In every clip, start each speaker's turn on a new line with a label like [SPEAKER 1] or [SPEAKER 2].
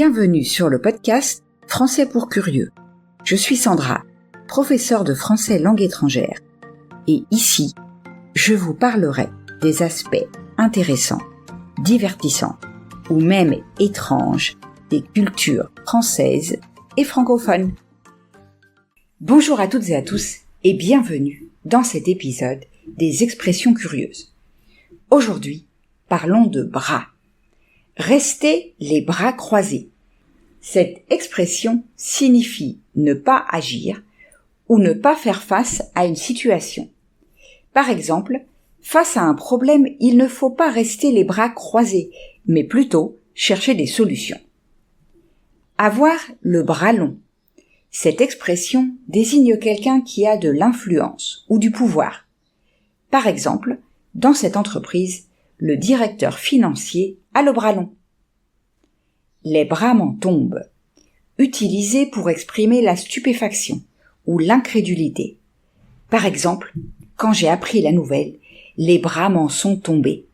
[SPEAKER 1] Bienvenue sur le podcast Français pour curieux. Je suis Sandra, professeure de français langue étrangère. Et ici, je vous parlerai des aspects intéressants, divertissants ou même étranges des cultures françaises et francophones. Bonjour à toutes et à tous et bienvenue dans cet épisode des expressions curieuses. Aujourd'hui, parlons de bras. Rester les bras croisés. Cette expression signifie ne pas agir ou ne pas faire face à une situation. Par exemple, face à un problème, il ne faut pas rester les bras croisés, mais plutôt chercher des solutions. Avoir le bras long. Cette expression désigne quelqu'un qui a de l'influence ou du pouvoir. Par exemple, dans cette entreprise, le directeur financier a le bras long. Les bras m'en tombent. Utilisé pour exprimer la stupéfaction ou l'incrédulité. Par exemple, quand j'ai appris la nouvelle, les bras m'en sont tombés.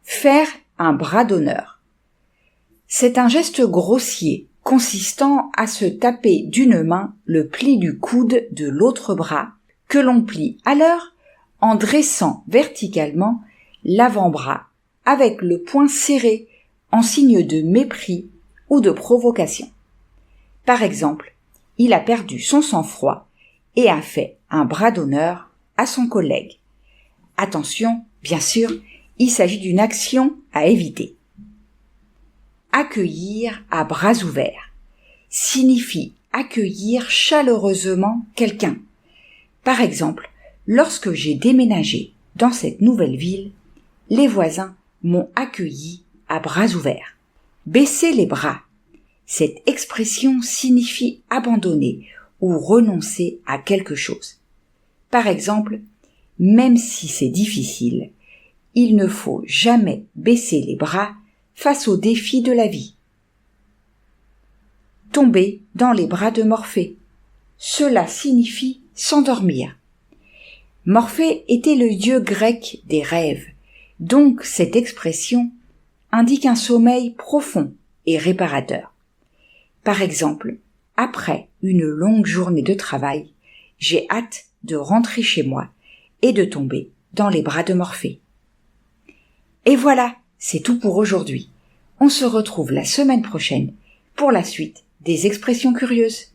[SPEAKER 1] Faire un bras d'honneur. C'est un geste grossier consistant à se taper d'une main le pli du coude de l'autre bras que l'on plie alors en dressant verticalement l'avant-bras avec le poing serré en signe de mépris ou de provocation. Par exemple, il a perdu son sang-froid et a fait un bras d'honneur à son collègue. Attention, bien sûr, il s'agit d'une action à éviter. Accueillir à bras ouverts signifie accueillir chaleureusement quelqu'un. Par exemple, lorsque j'ai déménagé dans cette nouvelle ville, les voisins m'ont accueilli à bras ouverts. Baisser les bras. Cette expression signifie abandonner ou renoncer à quelque chose. Par exemple, même si c'est difficile, il ne faut jamais baisser les bras face aux défis de la vie. Tomber dans les bras de Morphée. Cela signifie s'endormir. Morphée était le dieu grec des rêves, donc cette expression indique un sommeil profond et réparateur. Par exemple, après une longue journée de travail, j'ai hâte de rentrer chez moi et de tomber dans les bras de Morphée. Et voilà, c'est tout pour aujourd'hui. On se retrouve la semaine prochaine pour la suite des expressions curieuses.